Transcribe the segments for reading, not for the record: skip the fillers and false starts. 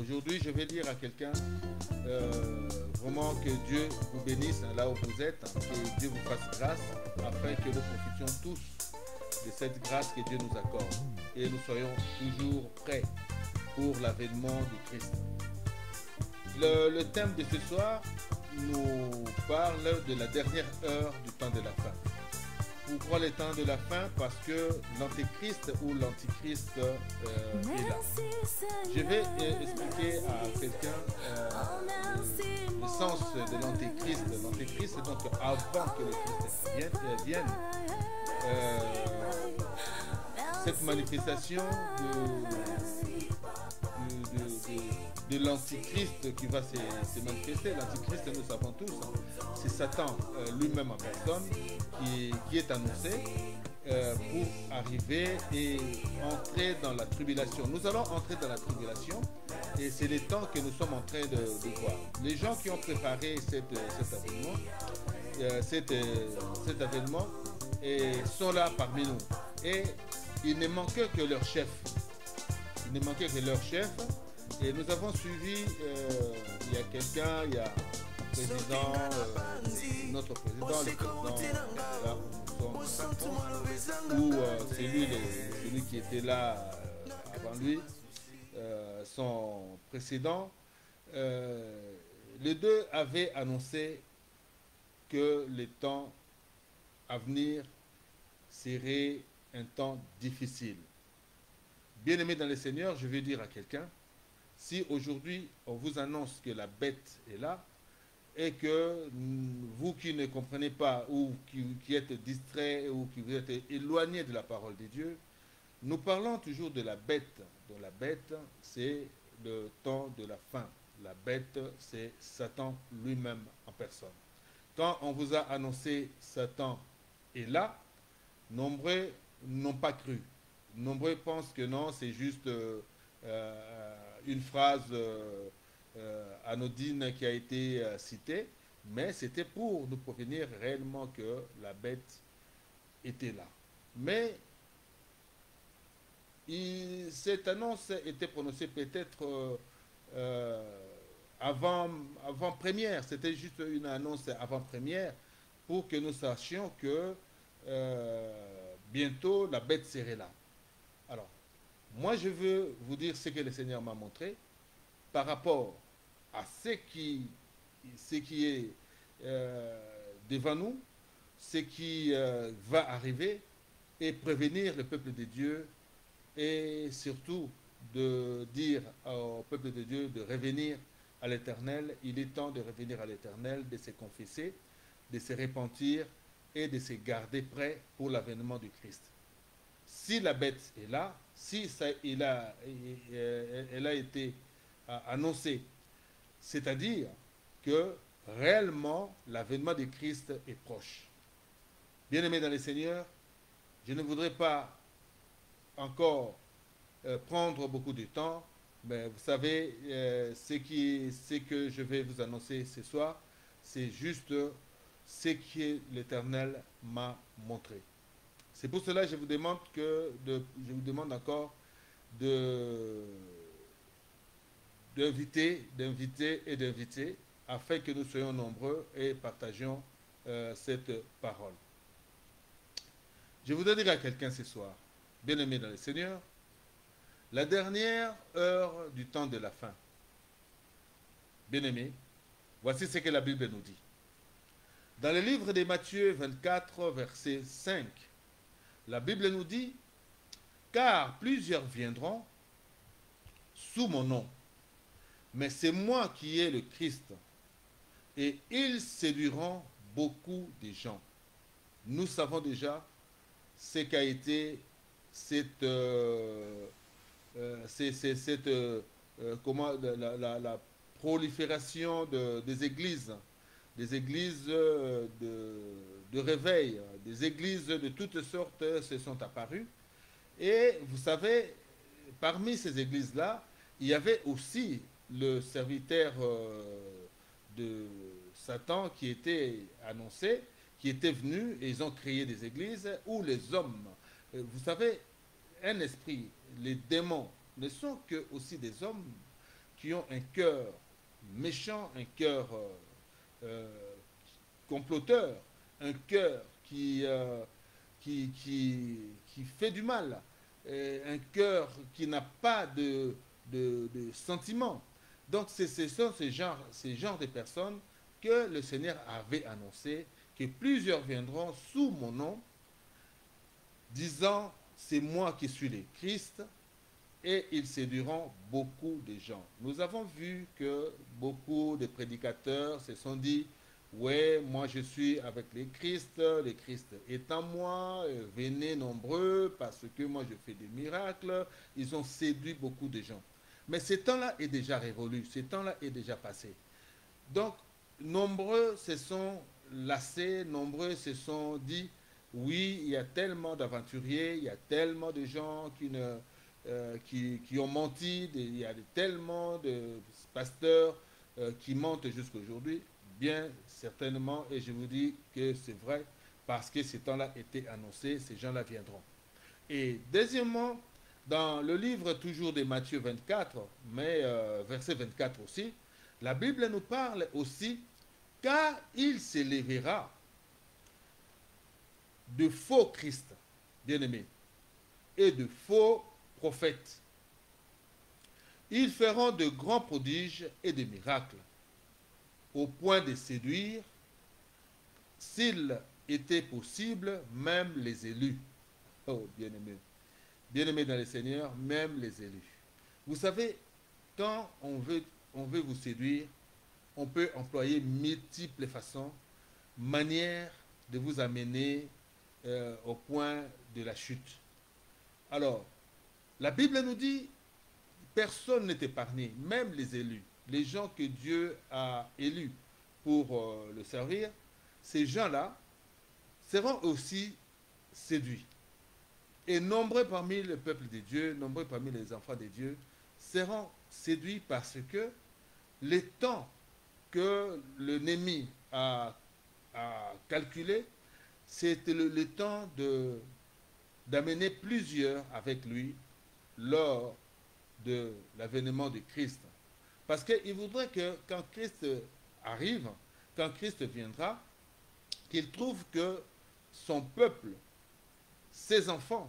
Aujourd'hui, je vais dire à quelqu'un vraiment que Dieu vous bénisse là où vous êtes, que Dieu vous fasse grâce afin que nous profitions tous de cette grâce que Dieu nous accorde et nous soyons toujours prêts pour l'avènement du Christ. Le thème de ce soir nous parle de la dernière heure du temps de la fin. Pourquoi le temps de la fin? Parce que l'antéchrist ou l'antichrist est là. Je vais expliquer à quelqu'un le sens de l'antéchrist. L'antéchrist, c'est donc avant que le Christ vienne, cette manifestation de l'antichrist qui va se manifester. L'antichrist, nous savons tous, c'est Satan lui-même en personne qui est annoncé pour arriver et entrer dans la tribulation. Nous allons entrer dans la tribulation et c'est les temps que nous sommes en train de voir. Les gens qui ont préparé cet avènement sont là parmi nous. Et il ne manquait que leur chef. Il ne manquait que leur chef. Et nous avons suivi, il y a quelqu'un, il y a le président, notre président, le président, là où nous sommes, ou celui qui était là avant lui, son précédent, les deux avaient annoncé que le temps à venir serait un temps difficile. Bien-aimé dans le Seigneur, je veux dire à quelqu'un, si aujourd'hui on vous annonce que la bête est là et que vous qui ne comprenez pas ou qui êtes distrait ou qui vous êtes éloigné de la parole de Dieu, nous parlons toujours de la bête. Donc la bête, c'est le temps de la fin. La bête, c'est Satan lui-même en personne. Quand on vous a annoncé Satan est là, nombreux n'ont pas cru. Nombreux pensent que non, c'est juste une phrase anodine qui a été citée, mais c'était pour nous prévenir réellement que la bête était là. Mais cette annonce était prononcée peut-être avant-première, c'était juste une annonce avant-première pour que nous sachions que bientôt la bête serait là. Alors, moi je veux vous dire ce que le Seigneur m'a montré par rapport à ce qui est devant nous, ce qui va arriver et prévenir le peuple de Dieu et surtout de dire au peuple de Dieu de revenir à l'Éternel. Il est temps de revenir à l'Éternel, de se confesser, de se repentir et de se garder prêt pour l'avènement du Christ. Si la bête est là, si elle a été annoncée, c'est-à-dire que réellement l'avènement du Christ est proche. Bien-aimés dans le Seigneur, je ne voudrais pas encore prendre beaucoup de temps, mais vous savez, ce que je vais vous annoncer ce soir, c'est juste ce que l'Éternel m'a montré. C'est pour cela que je vous demande encore d'inviter afin que nous soyons nombreux et partagions cette parole. Je voudrais dire à quelqu'un ce soir, bien-aimé dans le Seigneur, la dernière heure du temps de la fin. Bien-aimé, voici ce que la Bible nous dit. Dans le livre de Matthieu 24, verset 5, la Bible nous dit, « Car plusieurs viendront sous mon nom, mais c'est moi qui ai le Christ, et ils séduiront beaucoup de gens. » Nous savons déjà ce qu'a été la prolifération des églises de réveil, des églises de toutes sortes se sont apparues. Et vous savez, parmi ces églises-là, il y avait aussi le serviteur de Satan qui était annoncé, qui était venu, et ils ont créé des églises où les hommes, vous savez, un esprit, les démons ne sont que aussi des hommes qui ont un cœur méchant, un cœur comploteur, un cœur qui fait du mal, un cœur qui n'a pas de sentiments. Donc ce sont ces genres de personnes que le Seigneur avait annoncé que plusieurs viendront sous mon nom, disant c'est moi qui suis le Christ, et ils séduiront beaucoup de gens. Nous avons vu que beaucoup de prédicateurs se sont dit ouais, moi je suis avec le Christ est en moi, venez nombreux parce que moi je fais des miracles. Ils ont séduit beaucoup de gens. Mais ce temps-là est déjà révolu, ce temps-là est déjà passé. Donc, nombreux se sont lassés, nombreux se sont dit oui, il y a tellement d'aventuriers, il y a tellement de gens qui ont menti, il y a tellement de pasteurs qui mentent jusqu'à aujourd'hui. Bien certainement, et je vous dis que c'est vrai, parce que ces temps-là étaient annoncés, ces gens-là viendront. Et deuxièmement, dans le livre toujours de Matthieu 24, mais verset 24 aussi, la Bible nous parle aussi, car il s'élèvera de faux Christ, bien-aimés, et de faux prophètes. Ils feront de grands prodiges et de miracles, au point de séduire, s'il était possible, même les élus. Oh, bien-aimés. Bien-aimés dans le Seigneur, même les élus. Vous savez, quand on veut vous séduire, on peut employer multiples façons, manières de vous amener au point de la chute. Alors, la Bible nous dit, personne n'est épargné, même les élus, les gens que Dieu a élus pour le servir, ces gens-là seront aussi séduits. Et nombreux parmi le peuple de Dieu, nombreux parmi les enfants de Dieu, seront séduits parce que les temps que l'ennemi a calculé, c'était le temps d'amener plusieurs avec lui lors de l'avènement de Christ. Parce qu'il voudrait que quand Christ arrive, quand Christ viendra, qu'il trouve que son peuple, ses enfants,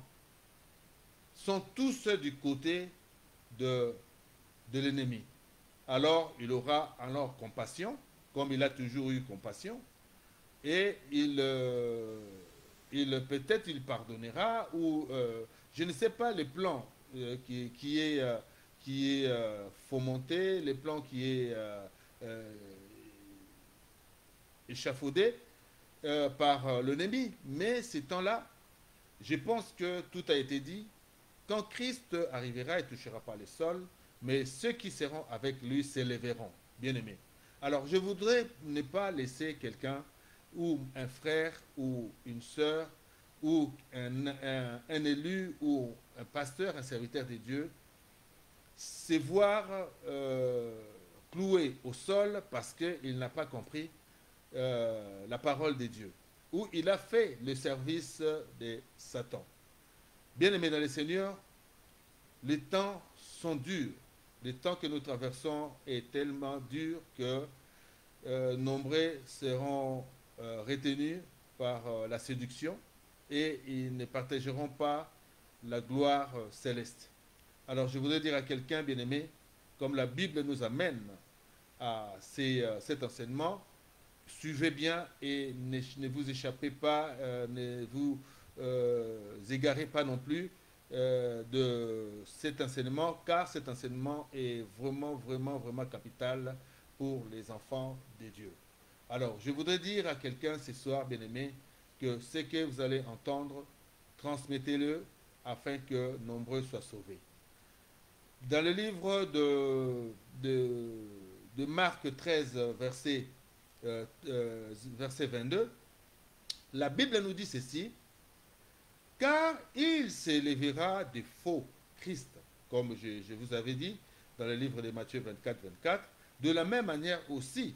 sont tous du côté de l'ennemi. Alors il aura alors compassion, comme il a toujours eu compassion, et peut-être il pardonnera, ou je ne sais pas les plans qui est fomenté, les plans qui est échafaudé par l'ennemi. Mais ces temps-là, je pense que tout a été dit. Quand Christ arrivera, il ne touchera pas le sol, mais ceux qui seront avec lui s'élèveront, bien-aimés. Alors, je voudrais ne pas laisser quelqu'un, ou un frère, ou une sœur, ou un élu, ou un pasteur, un serviteur de Dieu, se voir cloué au sol parce qu'il n'a pas compris la parole de Dieu, ou il a fait le service de Satan. Bien-aimés dans le Seigneur, les temps sont durs. Les temps que nous traversons est tellement dur que nombreux seront retenus par la séduction et ils ne partageront pas la gloire céleste. Alors je voudrais dire à quelqu'un, bien-aimé, comme la Bible nous amène à cet enseignement, suivez bien et ne vous échappez pas, ne vous égarez pas non plus de cet enseignement, car cet enseignement est vraiment, vraiment, vraiment capital pour les enfants de Dieu. Alors, je voudrais dire à quelqu'un ce soir, bien-aimé, que ce que vous allez entendre, transmettez-le afin que nombreux soient sauvés. Dans le livre de Marc 13, verset 22, la Bible nous dit ceci, car il s'élèvera des faux Christ, comme je vous avais dit dans le livre de Matthieu 24, 24. De la même manière aussi,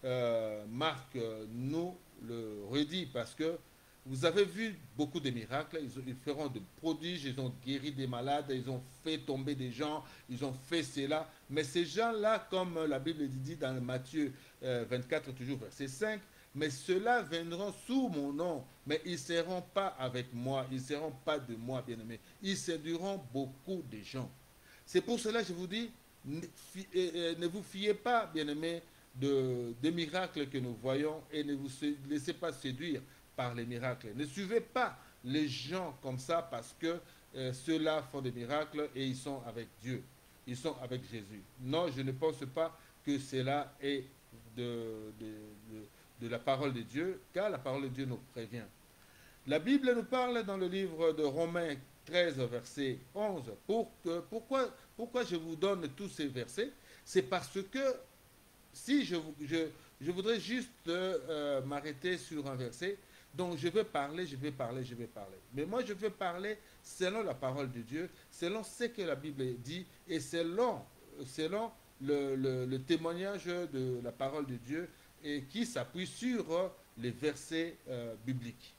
Marc nous le redit, parce que Vous avez vu beaucoup de miracles, ils feront de prodiges, ils ont guéri des malades, ils ont fait tomber des gens, ils ont fait cela. Mais ces gens-là, comme la Bible dit dans Matthieu 24, toujours verset 5, mais ceux-là viendront sous mon nom, mais ils ne seront pas avec moi, ils ne seront pas de moi, bien-aimés. Ils séduiront beaucoup de gens. C'est pour cela que je vous dis, ne vous fiez pas, bien-aimés, des miracles que nous voyons et ne vous laissez pas séduire par les miracles. Ne suivez pas les gens comme ça parce que ceux-là font des miracles et ils sont avec Dieu. Ils sont avec Jésus. Non, je ne pense pas que cela est de la parole de Dieu, car la parole de Dieu nous prévient. La Bible nous parle dans le livre de Romains 13, verset 11. Pourquoi je vous donne tous ces versets? C'est parce que si je voudrais juste m'arrêter sur un verset, donc je vais parler, je vais parler, je vais parler. Mais moi, je vais parler selon la parole de Dieu, selon ce que la Bible dit et selon le témoignage de la parole de Dieu et qui s'appuie sur les versets bibliques.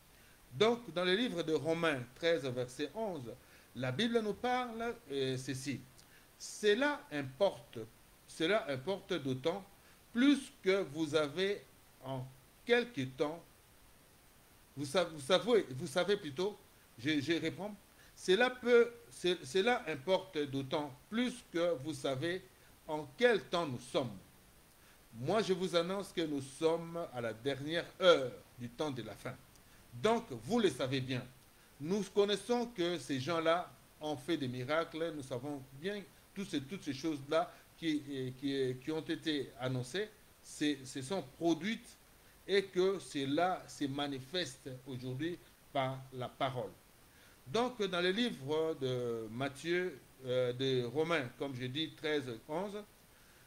Donc, dans le livre de Romains 13, verset 11, la Bible nous parle ceci. Cela importe d'autant plus que vous avez en quelque temps, vous savez plutôt, je réponds, cela importe d'autant plus que vous savez en quel temps nous sommes. Moi, je vous annonce que nous sommes à la dernière heure du temps de la fin. Donc, vous le savez bien. Nous connaissons que ces gens-là ont fait des miracles. Nous savons bien toutes ces choses-là qui ont été annoncées, se sont produites et que cela se manifeste aujourd'hui par la parole. Donc, dans le livre de Matthieu, de Romains, comme je dis, 13, 11,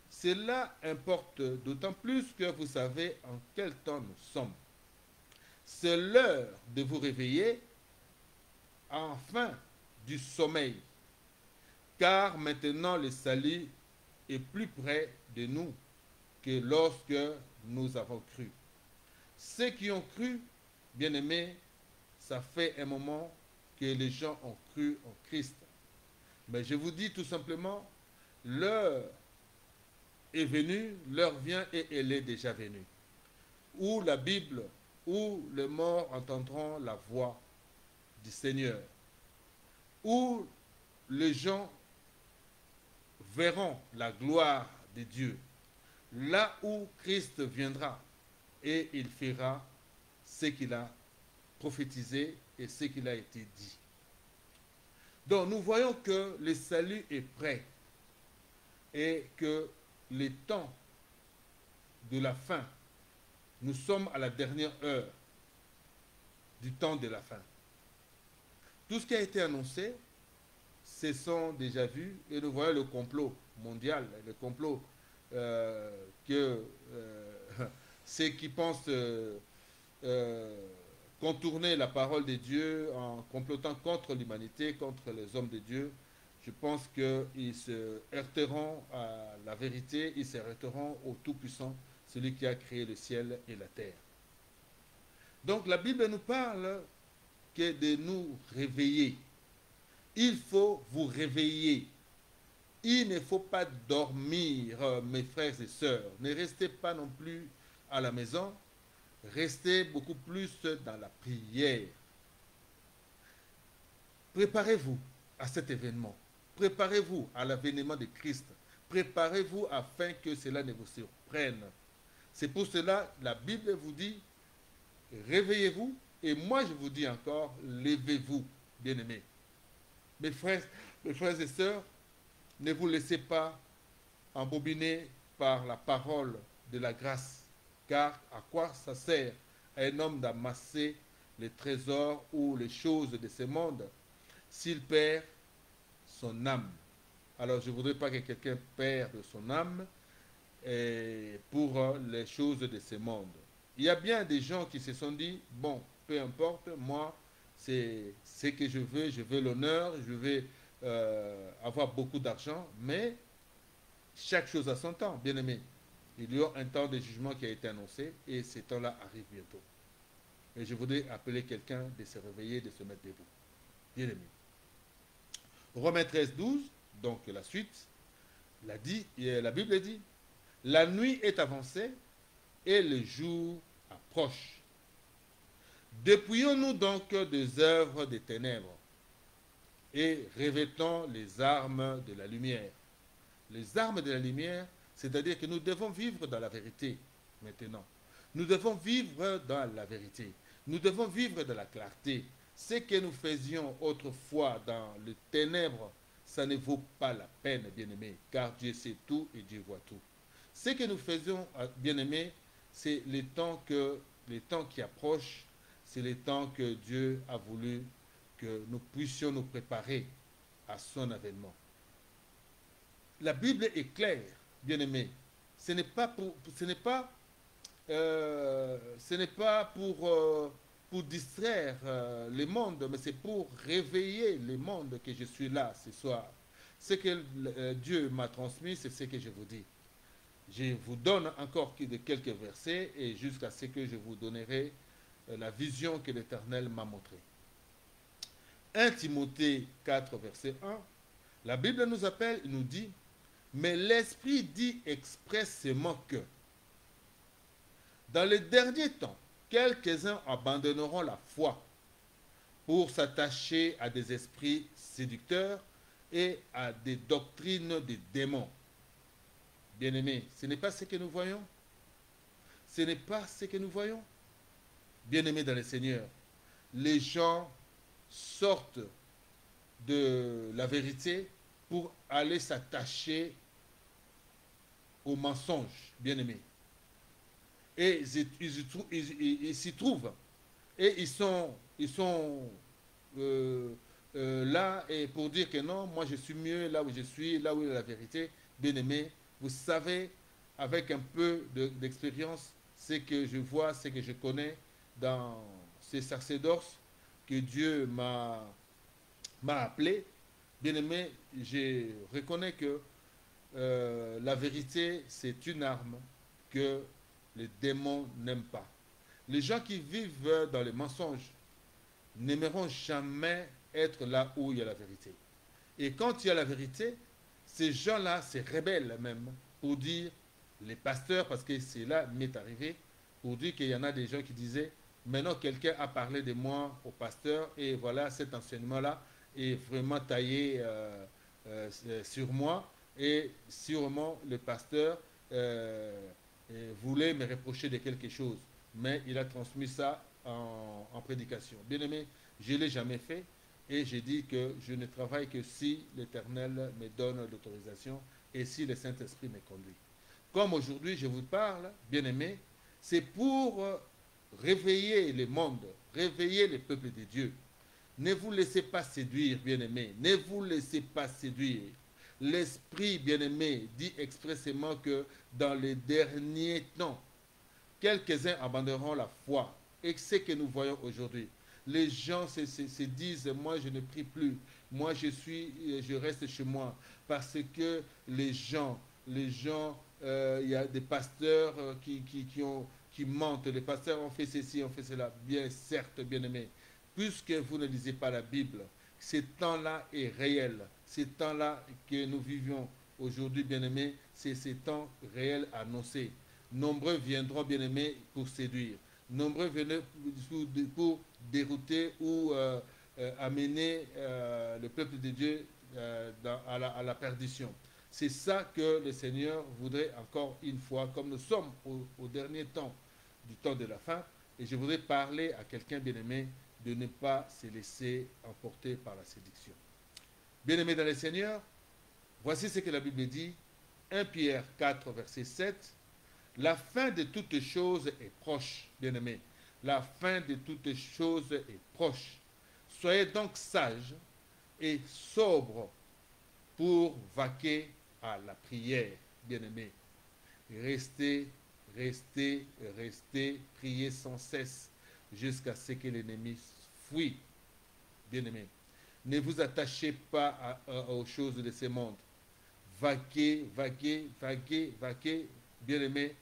cela importe d'autant plus que vous savez en quel temps nous sommes. C'est l'heure de vous réveiller enfin du sommeil, car maintenant le salut est plus près de nous que lorsque nous avons cru. Ceux qui ont cru, bien-aimés, ça fait un moment que les gens ont cru en Christ. Mais je vous dis tout simplement, l'heure est venue, l'heure vient et elle est déjà venue. Où la Bible, où les morts entendront la voix du Seigneur, où les gens verront la gloire de Dieu, là où Christ viendra et il fera ce qu'il a prophétisé et ce qu'il a été dit. Donc nous voyons que le salut est prêt et que les temps de la fin, nous sommes à la dernière heure du temps de la fin. Tout ce qui a été annoncé, ce sont déjà vus et nous voyons le complot mondial, le complot que ceux qui pensent contourner la parole de Dieu en complotant contre l'humanité, contre les hommes de Dieu. Je pense qu'ils se heurteront à la vérité, ils se heurteront au Tout-Puissant, celui qui a créé le ciel et la terre. Donc la Bible nous parle que de nous réveiller. Il faut vous réveiller. Il ne faut pas dormir, mes frères et sœurs. Ne restez pas non plus à la maison. Restez beaucoup plus dans la prière. Préparez-vous à cet événement. Préparez-vous à l'avènement de Christ. Préparez-vous afin que cela ne vous surprenne. C'est pour cela que la Bible vous dit, réveillez-vous. Et moi, je vous dis encore, levez-vous, bien-aimés. Mes frères et sœurs, ne vous laissez pas embobiner par la parole de la grâce. Car à quoi ça sert à un homme d'amasser les trésors ou les choses de ce monde s'il perd son âme? Alors je ne voudrais pas que quelqu'un perde son âme pour les choses de ce monde. Il y a bien des gens qui se sont dit, bon, peu importe, moi, c'est ce que je veux l'honneur, je veux avoir beaucoup d'argent, mais chaque chose a son temps, bien aimé. Il y a un temps de jugement qui a été annoncé et ce temps-là arrive bientôt. Et je voudrais appeler quelqu'un de se réveiller, de se mettre debout. Bien aimé. Romains 13, 12, donc la suite, la Bible dit, la nuit est avancée et le jour approche. Dépouillons-nous donc des œuvres des ténèbres et revêtons les armes de la lumière. Les armes de la lumière, c'est-à-dire que nous devons vivre dans la vérité maintenant. Nous devons vivre dans la vérité. Nous devons vivre dans la clarté. Ce que nous faisions autrefois dans les ténèbres, ça ne vaut pas la peine, bien-aimé, car Dieu sait tout et Dieu voit tout. Ce que nous faisons, bien-aimé, c'est les temps qui approchent, c'est les temps que Dieu a voulu que nous puissions nous préparer à son avènement. La Bible est claire, bien-aimé. Ce n'est pas pour distraire le monde, mais c'est pour réveiller le monde que je suis là ce soir. Ce que Dieu m'a transmis, c'est ce que je vous dis. Je vous donne encore quelques versets et jusqu'à ce que je vous donnerai la vision que l'Éternel m'a montrée. 1 Timothée 4, verset 1, la Bible nous appelle, nous dit, mais l'Esprit dit expressément que dans les derniers temps, quelques-uns abandonneront la foi pour s'attacher à des esprits séducteurs et à des doctrines des démons. Bien-aimés, ce n'est pas ce que nous voyons. Ce n'est pas ce que nous voyons. Bien-aimés dans le Seigneur, les gens sortent de la vérité pour aller s'attacher aux mensonges, bien-aimés. Et ils s'y trouvent. Et ils sont là et pour dire que non, moi je suis mieux là où je suis, là où il y a la vérité. Bien-aimés, vous savez, avec un peu d'expérience, ce que je vois, ce que je connais dans ces sacerdoces que Dieu m'a appelé, bien-aimé, je reconnais que la vérité, c'est une arme que les démons n'aiment pas. Les gens qui vivent dans les mensonges n'aimeront jamais être là où il y a la vérité. Et quand il y a la vérité, ces gens-là se rebellent même pour dire, les pasteurs, parce que c'est là m'est arrivé, pour dire qu'il y en a des gens qui disaient, maintenant quelqu'un a parlé de moi au pasteur et voilà, cet enseignement-là est vraiment taillé sur moi et sûrement le pasteur voulait me reprocher de quelque chose, mais il a transmis ça en prédication. Bien aimé, je ne l'ai jamais fait et j'ai dit que je ne travaille que si l'Éternel me donne l'autorisation et si le Saint-Esprit me conduit. Comme aujourd'hui je vous parle, bien aimé, c'est pour réveiller le monde, réveiller le peuple de Dieu. Ne vous laissez pas séduire, bien-aimés. Ne vous laissez pas séduire. L'Esprit, bien-aimé, dit expressément que dans les derniers temps, quelques-uns abandonneront la foi. Et ce que nous voyons aujourd'hui, les gens se disent, moi je ne prie plus, moi je reste chez moi, parce que les gens, il y a des pasteurs qui mentent, les pasteurs ont fait ceci, ont fait cela. Bien, certes, bien-aimés, puisque vous ne lisez pas la Bible, ce temps-là est réel. Ces temps-là que nous vivions aujourd'hui, bien-aimés, c'est ces temps réels annoncés. Nombreux viendront, bien-aimés, pour séduire. Nombreux viendront pour dérouter ou amener le peuple de Dieu à la perdition. C'est ça que le Seigneur voudrait encore une fois, comme nous sommes au dernier temps, du temps de la fin, et je voudrais parler à quelqu'un, bien-aimé, de ne pas se laisser emporter par la séduction. Bien-aimés dans le Seigneur, voici ce que la Bible dit, 1 Pierre 4, verset 7, la fin de toutes choses est proche, bien-aimés. La fin de toutes choses est proche. Soyez donc sages et sobres pour vaquer à la prière, bien-aimés. Restez, priez sans cesse jusqu'à ce que l'ennemi fuit, bien-aimés. Ne vous attachez pas aux choses de ce monde. Vaquez, bien-aimés,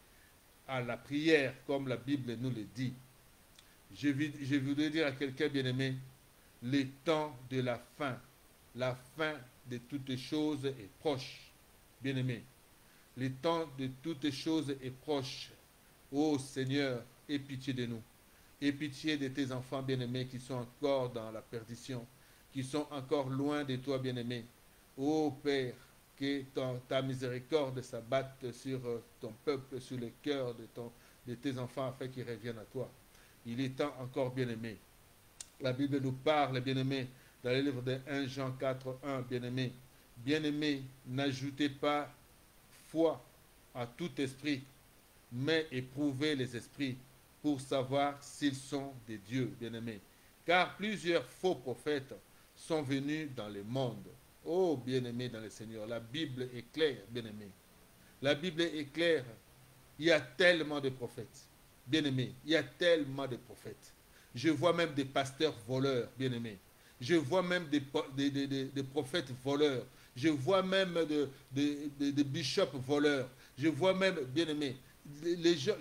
à la prière, comme la Bible nous le dit. Je voudrais dire à quelqu'un, bien-aimé, le temps de la fin de toutes choses est proche, bien-aimé. Le temps de toutes choses est proche. Ô Seigneur, aie pitié de nous. Aie pitié de tes enfants bien-aimés qui sont encore dans la perdition, qui sont encore loin de toi, bien-aimé. Ô Père, que ta miséricorde s'abatte sur ton peuple, sur le cœur de tes enfants, afin qu'ils reviennent à toi. Il est temps encore, bien-aimé. La Bible nous parle, bien-aimé, dans le livre de 1 Jean 4, 1, bien-aimé. Bien-aimé, n'ajoutez pas foi à tout esprit, mais éprouvez les esprits pour savoir s'ils sont des dieux, bien-aimés. Car plusieurs faux prophètes sont venus dans le monde. Oh, bien-aimés dans le Seigneur, la Bible est claire, bien-aimés. La Bible est claire. Il y a tellement de prophètes, bien-aimés. Il y a tellement de prophètes. Je vois même des pasteurs voleurs, bien-aimés. Je vois même des prophètes voleurs. Je vois même des bishops voleurs. Je vois même, bien-aimés,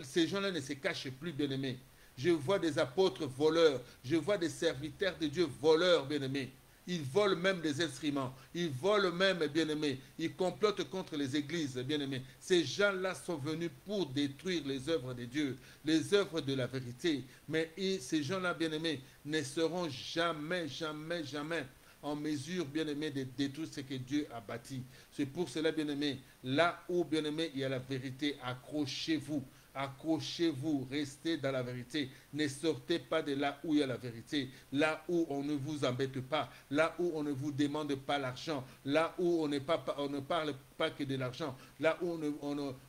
ces gens-là ne se cachent plus, bien-aimés. Je vois des apôtres voleurs. Je vois des serviteurs de Dieu voleurs, bien-aimés. Ils volent même des instruments. Ils volent même, bien-aimés. Ils complotent contre les églises, bien-aimés. Ces gens-là sont venus pour détruire les œuvres de Dieu, les œuvres de la vérité. Mais ces gens-là, bien-aimés, ne seront jamais, jamais, jamais en mesure, bien-aimé, de détruire ce que Dieu a bâti. C'est pour cela, bien-aimé, là où, bien-aimé, il y a la vérité, accrochez-vous. Accrochez-vous, restez dans la vérité. Ne sortez pas de là où il y a la vérité, là où on ne vous embête pas, là où on ne vous demande pas l'argent, là où on ne parle pas que de l'argent, là où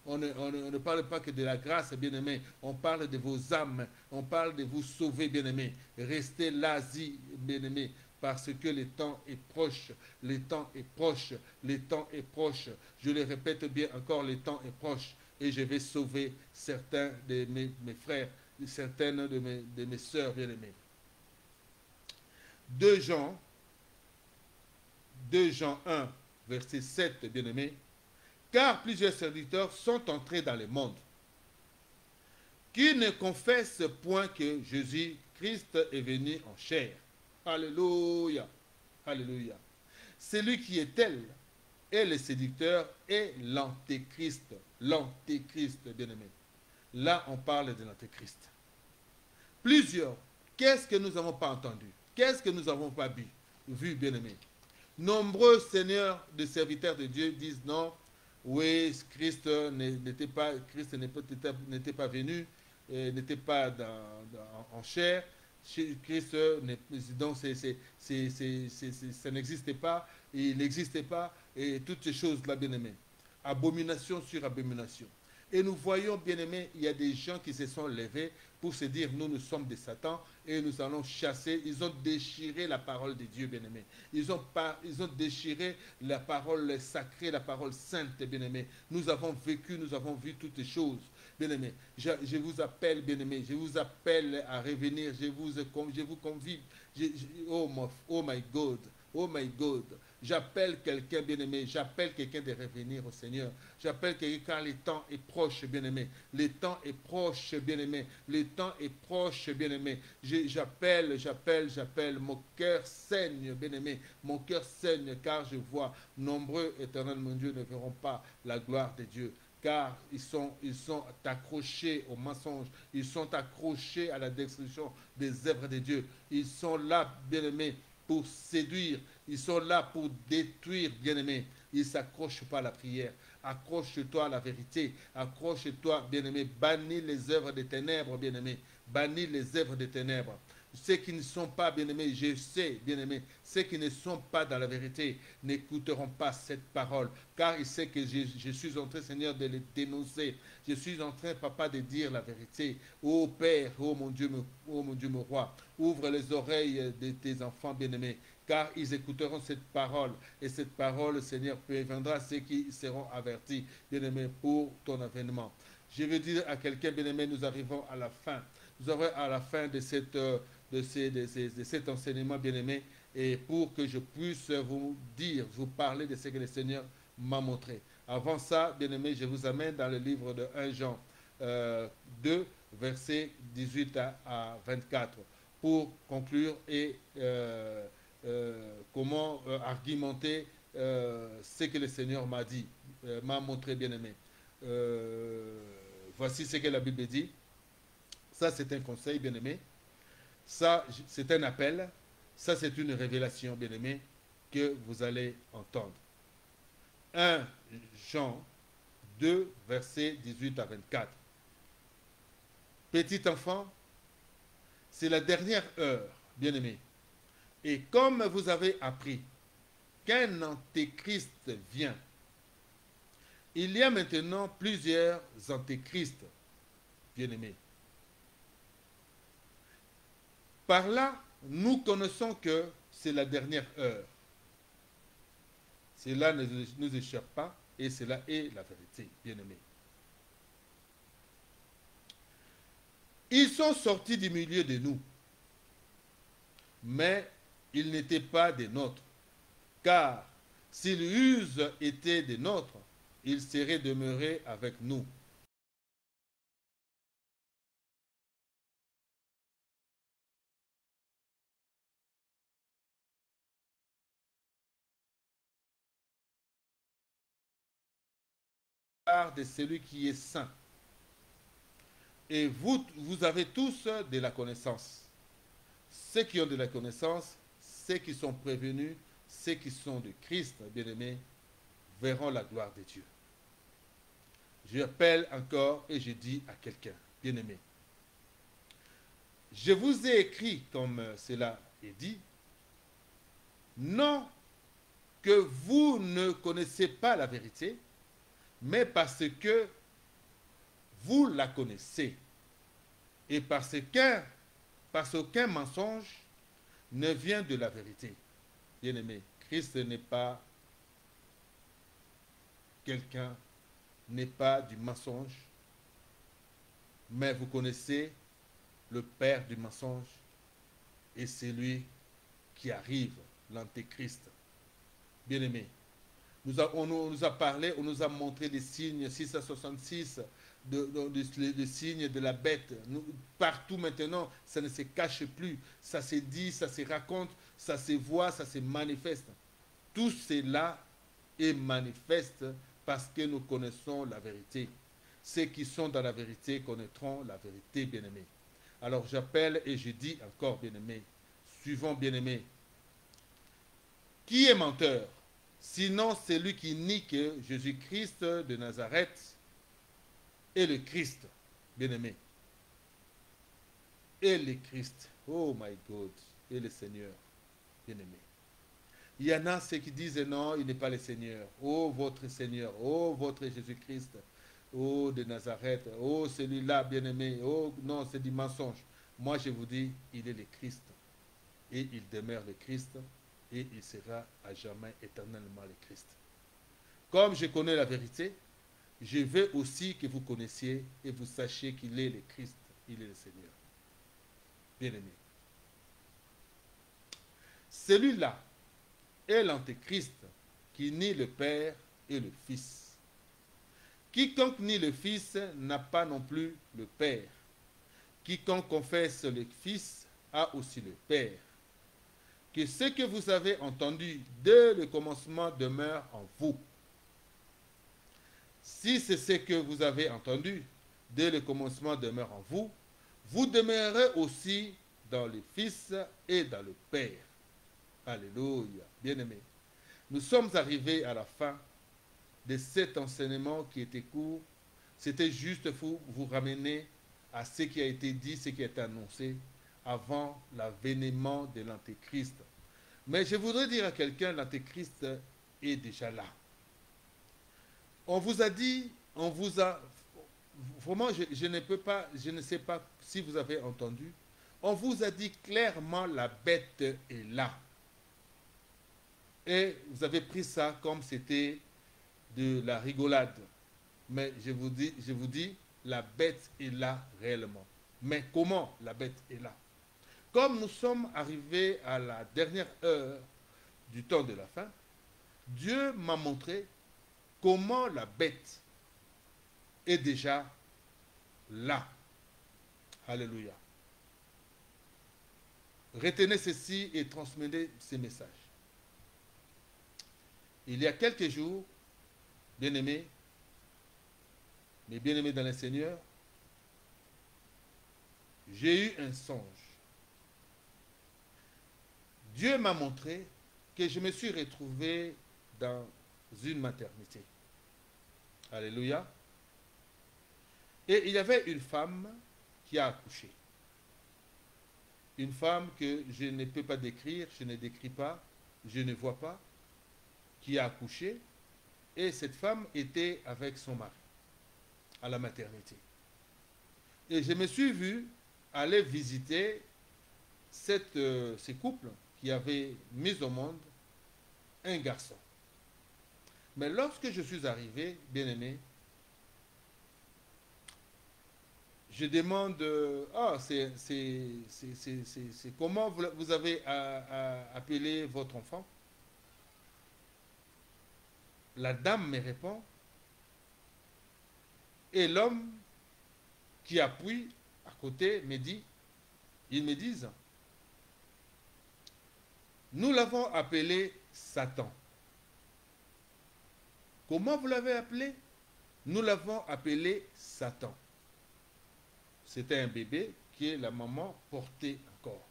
on ne parle pas que de la grâce, bien-aimé. On parle de vos âmes, on parle de vous sauver, bien-aimé. Restez là, bien-aimé, parce que le temps est proche, le temps est proche, le temps est proche. Je le répète bien encore, le temps est proche. Et je vais sauver certains de mes frères, certaines de mes sœurs bien-aimées. 2 Jean 1, verset 7, bien-aimés. Car plusieurs serviteurs sont entrés dans le monde, qui ne confessent point que Jésus-Christ est venu en chair. Alléluia. Alléluia. Celui qui est tel est le séducteur et l'antéchrist. L'antéchrist, bien-aimé. Là, on parle de l'antéchrist. Plusieurs. Qu'est-ce que nous n'avons pas entendu? Qu'est-ce que nous n'avons pas vu, bien-aimé? Nombreux seigneurs de serviteurs de Dieu disent non, oui, Christ n'était pas venu, n'était pas en chair. Christ, donc ça n'existait pas, il n'existait pas, et toutes ces choses-là, bien-aimés. Abomination sur abomination. Et nous voyons, bien-aimés, il y a des gens qui se sont levés pour se dire, nous sommes des Satans et nous allons chasser. Ils ont déchiré la parole de Dieu, bien-aimés. Ils ont déchiré la parole sacrée, la parole sainte, bien-aimés. Nous avons vécu, nous avons vu toutes les choses, bien-aimés. Je vous appelle, bien-aimés, je vous appelle à revenir, je vous convie. Oh my God, oh my God. J'appelle quelqu'un, bien-aimé, j'appelle quelqu'un de revenir au Seigneur. J'appelle quelqu'un car le temps est proche, bien-aimé. Le temps est proche, bien-aimé. Le temps est proche, bien-aimé. J'appelle. Mon cœur saigne, bien-aimé. Mon cœur saigne car je vois nombreux, éternel mon Dieu, ne verront pas la gloire de Dieu. Car ils sont accrochés au mensonge. Ils sont accrochés à la destruction des œuvres de Dieu. Ils sont là, bien-aimés, pour séduire, ils sont là pour détruire, bien-aimé. Ils ne s'accrochent pas à la prière. Accroche-toi à la vérité. Accroche-toi, bien-aimé. Bannis les œuvres des ténèbres, bien-aimé. Bannis les œuvres des ténèbres. Ceux qui ne sont pas, bien-aimés, je sais, bien-aimés, ceux qui ne sont pas dans la vérité n'écouteront pas cette parole, car ils savent que je suis en train, Seigneur, de les dénoncer. Je suis en train, Papa, de dire la vérité. Ô Père, ô mon Dieu, mon roi, ouvre les oreilles de tes enfants, bien-aimés, car ils écouteront cette parole. Et cette parole, Seigneur, viendra à ceux qui seront avertis, bien-aimés, pour ton avènement. Je veux dire à quelqu'un, bien-aimé, nous arrivons à la fin. Nous arrivons à la fin de cet enseignement, bien-aimé, et pour que je puisse vous parler de ce que le Seigneur m'a montré. Avant ça, bien-aimé, je vous amène dans le livre de 1 Jean 2, versets 18 à 24, pour conclure et comment argumenter ce que le Seigneur m'a dit, m'a montré, bien-aimé. Voici ce que la Bible dit. Ça, c'est un conseil, bien-aimé. Ça, c'est un appel. Ça, c'est une révélation, bien-aimé, que vous allez entendre. 1 Jean 2, versets 18 à 24. Petit enfant, c'est la dernière heure, bien-aimé. Et comme vous avez appris qu'un antéchrist vient, il y a maintenant plusieurs antéchrists, bien-aimés. Par là, nous connaissons que c'est la dernière heure. Cela ne nous échappe pas et cela est la vérité, bien-aimés. Ils sont sortis du milieu de nous, mais ils n'étaient pas des nôtres, car s'ils eussent été des nôtres, ils seraient demeurés avec nous. De celui qui est saint. Et vous avez tous de la connaissance. Ceux qui ont de la connaissance, ceux qui sont prévenus, ceux qui sont de Christ, bien-aimés, verront la gloire de Dieu. J'appelle encore et je dis à quelqu'un, bien-aimé, je vous ai écrit comme cela est dit, non que vous ne connaissez pas la vérité, mais parce que vous la connaissez. Et parce qu'aucun mensonge ne vient de la vérité. Bien-aimé, Christ n'est pas quelqu'un, n'est pas du mensonge, mais vous connaissez le père du mensonge et c'est lui qui arrive, l'antéchrist. Bien-aimé, on nous a parlé, on nous a montré des signes 666, des signes de la bête. Partout maintenant, ça ne se cache plus. Ça se dit, ça se raconte, ça se voit, ça se manifeste. Tout cela est manifeste parce que nous connaissons la vérité. Ceux qui sont dans la vérité connaîtront la vérité, bien-aimés. Alors j'appelle et je dis encore, bien-aimés, suivons, bien-aimés, qui est menteur? Sinon, c'est lui qui nie que Jésus-Christ de Nazareth est le Christ, bien-aimé. Et le Christ, oh my God, et le Seigneur, bien-aimé. Il y en a ceux qui disent non, il n'est pas le Seigneur. Oh, votre Seigneur, oh, votre Jésus-Christ, oh, de Nazareth, oh, celui-là, bien-aimé, oh, non, c'est du mensonge. Moi, je vous dis, il est le Christ. Et il demeure le Christ. Et il sera à jamais éternellement le Christ. Comme je connais la vérité, je veux aussi que vous connaissiez et vous sachiez qu'il est le Christ, il est le Seigneur. Bien-aimé. Celui-là est l'antéchrist qui nie le Père et le Fils. Quiconque nie le Fils n'a pas non plus le Père. Quiconque confesse le Fils a aussi le Père. Que ce que vous avez entendu dès le commencement demeure en vous. Si c'est ce que vous avez entendu dès le commencement demeure en vous, vous demeurez aussi dans le Fils et dans le Père. Alléluia. Bien-aimés, nous sommes arrivés à la fin de cet enseignement qui était court. C'était juste pour vous ramener à ce qui a été dit, ce qui a été annoncé avant l'avènement de l'Antéchrist. Mais je voudrais dire à quelqu'un, l'Antéchrist est déjà là. On vous a dit, on vous a... Vraiment, je ne sais pas si vous avez entendu. On vous a dit clairement, la bête est là. Et vous avez pris ça comme c'était de la rigolade. Mais je vous dis, la bête est là réellement. Mais comment la bête est là? Comme nous sommes arrivés à la dernière heure du temps de la fin, Dieu m'a montré comment la bête est déjà là. Alléluia. Retenez ceci et transmettez ces messages. Il y a quelques jours, bien-aimés, mes bien-aimés dans le Seigneur, j'ai eu un songe. Dieu m'a montré que je me suis retrouvé dans une maternité. Alléluia. Et il y avait une femme qui a accouché. Une femme que je ne peux pas décrire, je ne décris pas, je ne vois pas, qui a accouché. Et cette femme était avec son mari à la maternité. Et je me suis vu aller visiter ces couples qui avaient mis au monde un garçon. Mais lorsque je suis arrivé, bien-aimé, je demande, c'est comment vous avez appelé votre enfant? La dame me répond, et l'homme qui appuie à côté me dit, ils me disent, nous l'avons appelé Satan. Comment vous l'avez appelé? Nous l'avons appelé Satan. C'était un bébé que la maman portait encore.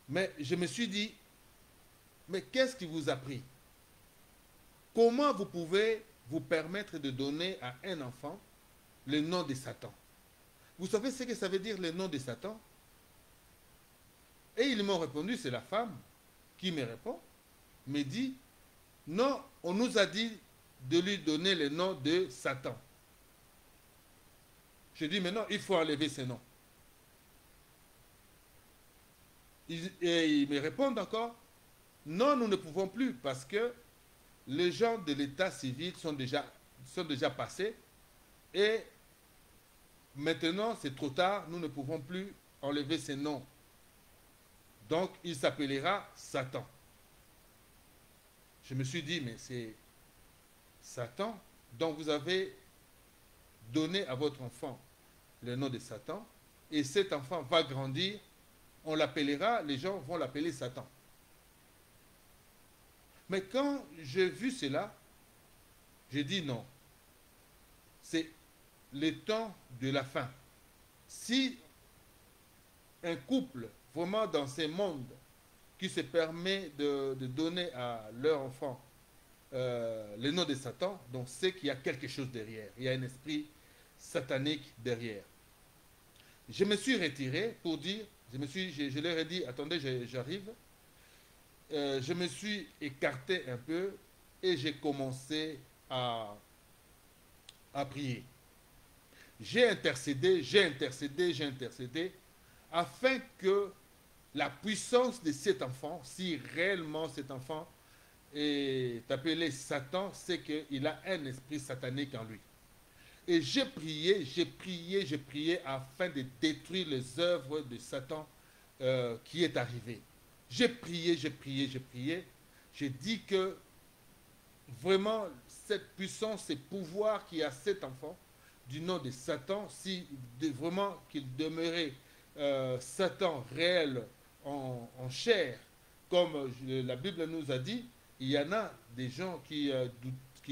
Mais je me suis dit, mais qu'est-ce qui vous a pris? Comment vous pouvez vous permettre de donner à un enfant le nom de Satan? Vous savez ce que ça veut dire le nom de Satan? Et ils m'ont répondu, c'est la femme qui me répond, me dit, non, on nous a dit de lui donner le nom de Satan. Je dis, mais non, il faut enlever ce nom. Et ils me répondent encore, non, nous ne pouvons plus parce que les gens de l'état civil sont déjà passés et maintenant c'est trop tard, nous ne pouvons plus enlever ce nom. Donc il s'appellera Satan. Je me suis dit, mais c'est Satan dont vous avez donné à votre enfant le nom de Satan, et cet enfant va grandir, on l'appellera, les gens vont l'appeler Satan. Mais quand j'ai vu cela, j'ai dit non, c'est le temps de la fin. Si un couple, vraiment dans ce monde, qui se permet de donner à leur enfant le nom de Satan, donc c'est qu'il y a quelque chose derrière, il y a un esprit satanique derrière. Je me suis retiré pour dire, je leur ai dit, attendez, j'arrive. Je me suis écarté un peu et j'ai commencé à prier. J'ai intercédé, afin que la puissance de cet enfant, si réellement cet enfant est appelé Satan, c'est qu'il a un esprit satanique en lui. Et j'ai prié afin de détruire les œuvres de Satan qui est arrivé. J'ai prié. J'ai dit que vraiment cette puissance, ce pouvoir qui a cet enfant du nom de Satan, si vraiment qu'il demeurait Satan réel en chair, comme la Bible nous a dit, il y en a des gens qui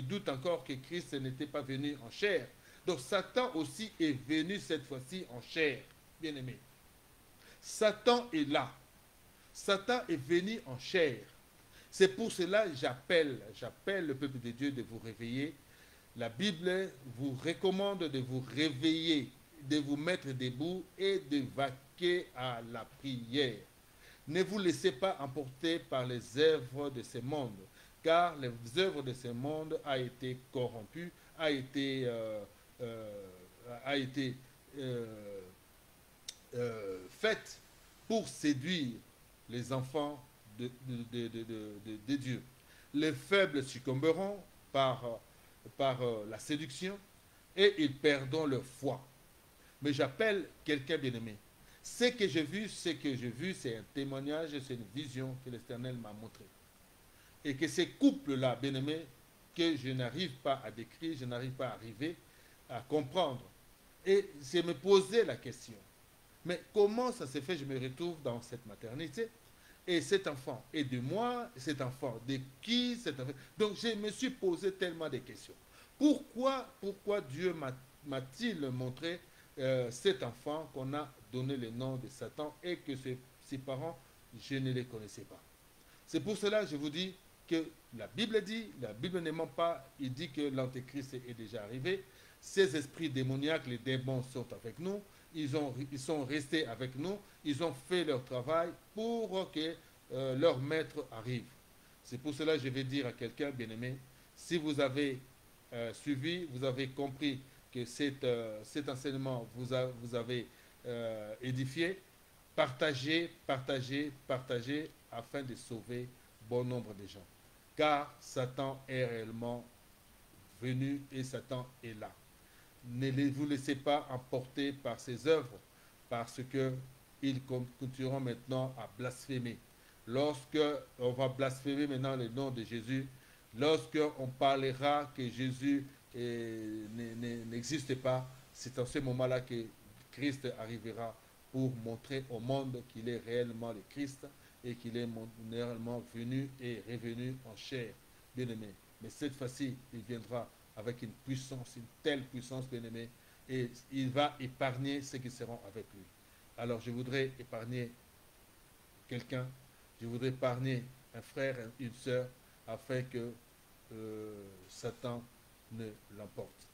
doutent encore que Christ n'était pas venu en chair. Donc Satan aussi est venu cette fois-ci en chair, bien aimé. Satan est là. Satan est venu en chair. C'est pour cela que j'appelle le peuple de Dieu de vous réveiller. La Bible vous recommande de vous réveiller, de vous mettre debout et de vaquer à la prière. Ne vous laissez pas emporter par les œuvres de ce monde, car les œuvres de ce monde a été corrompues, a été faite pour séduire les enfants de Dieu. Les faibles succomberont par la séduction et ils perdront leur foi. Mais j'appelle quelqu'un bien-aimé. Ce que j'ai vu, c'est un témoignage, c'est une vision que l'Éternel m'a montrée. Et que ces couples-là, bien-aimés, que je n'arrive pas à décrire, je n'arrive pas à arriver à comprendre. Et je me posais la question, mais comment ça se fait, je me retrouve dans cette maternité, et cet enfant est de moi, cet enfant de qui, cet enfant... Donc je me suis posé tellement de questions. Pourquoi Dieu m'a-t-il montré cet enfant qu'on a donné le nom de Satan et que ses parents, je ne les connaissais pas? C'est pour cela que je vous dis que la Bible ne ment pas, il dit que l'Antéchrist est déjà arrivé. Ces esprits démoniaques, les démons sont avec nous, ils sont restés avec nous, ils ont fait leur travail pour que leur maître arrive. C'est pour cela que je vais dire à quelqu'un, bien-aimé, si vous avez suivi, vous avez compris que cet enseignement vous avez édifié, partagez afin de sauver bon nombre de gens. Car Satan est réellement venu et Satan est là. Ne vous laissez pas emporter par ses œuvres, parce qu'ils continueront maintenant à blasphémer. Lorsque on va blasphémer maintenant le nom de Jésus, lorsque on parlera que Jésus n'existe pas, c'est en ce moment-là que Christ arrivera pour montrer au monde qu'il est réellement le Christ et qu'il est réellement venu et revenu en chair, bien-aimé. Mais cette fois-ci, il viendra avec une puissance, une telle puissance, bien-aimé, et il va épargner ceux qui seront avec lui. Alors je voudrais épargner quelqu'un, je voudrais épargner un frère, une sœur, afin que Satan ne l'emporte.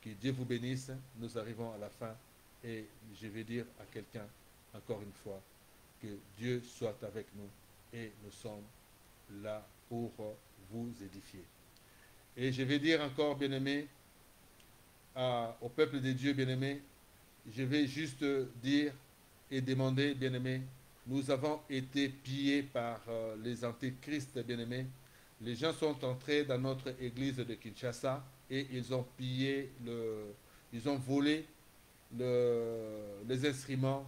Que Dieu vous bénisse, nous arrivons à la fin, et je vais dire à quelqu'un, encore une fois, que Dieu soit avec nous, et nous sommes là pour vous édifier. Et je vais dire encore, bien-aimé, au peuple de Dieu, bien-aimé, je vais juste dire et demander, bien-aimé, nous avons été pillés par les antéchrists, bien-aimé. Les gens sont entrés dans notre église de Kinshasa et ils ont pillé, ils ont volé les instruments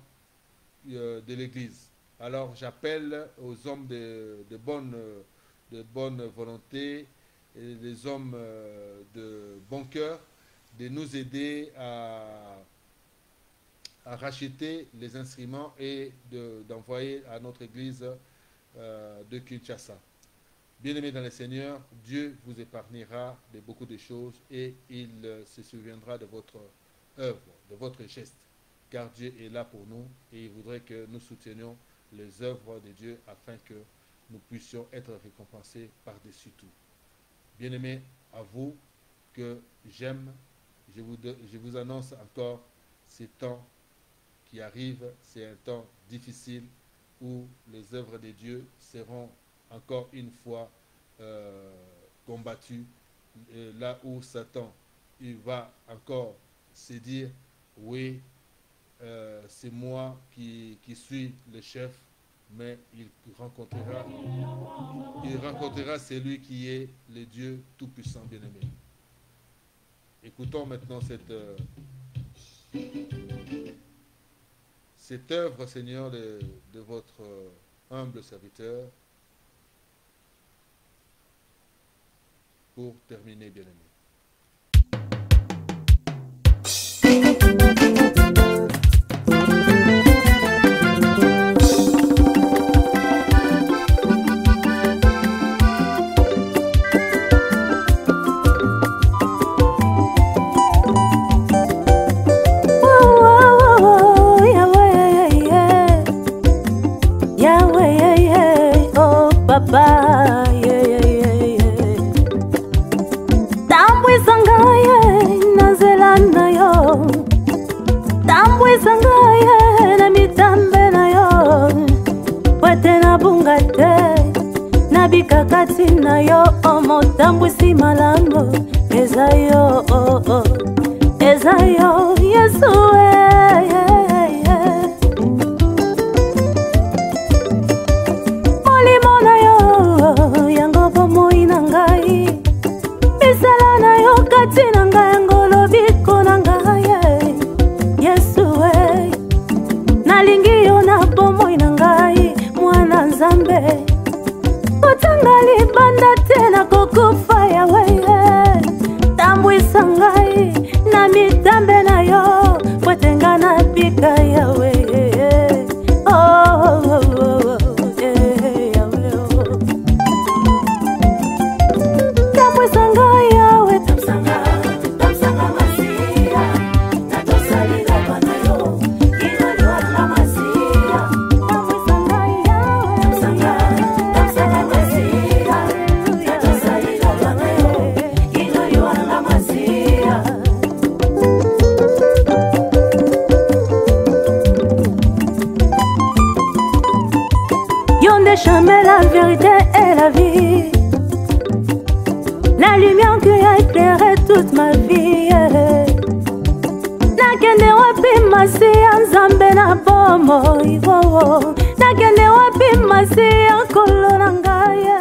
de l'église. Alors j'appelle aux hommes de bonne volonté, et les hommes de bon cœur, de nous aider à racheter les instruments et d'envoyer à notre église de Kinshasa. Bien-aimés dans le Seigneur, Dieu vous épargnera de beaucoup de choses et il se souviendra de votre œuvre, de votre geste, car Dieu est là pour nous et il voudrait que nous soutenions les œuvres de Dieu afin que nous puissions être récompensés par-dessus tout. Bien-aimés, à vous que j'aime, je vous annonce encore ces temps qui arrivent, c'est un temps difficile où les œuvres de Dieu seront encore une fois combattues, là où Satan il va encore se dire oui, c'est moi qui suis le chef, mais il rencontrera celui qui est le Dieu Tout-Puissant, bien-aimé. Écoutons maintenant cette œuvre, Seigneur, de votre humble serviteur, pour terminer, bien-aimé. Kakati na yo omotambwisi malambo ezayo Yesu molimo na yo yango bomoi na ngai misala na yo kati na ngai yango lobiko na ngai Yesu nalingi yo na bomoi na ngai mwana Nzambe kotanga libanda tena kokufa yawe tambwisa ngai na mitambe na yo chemin, la vérité et la vie. La lumière qui a éclairé toute ma vie. Nakende wapi masi ya Nzambe na bomo. Nakende wapi masi ya nkolo na ngai.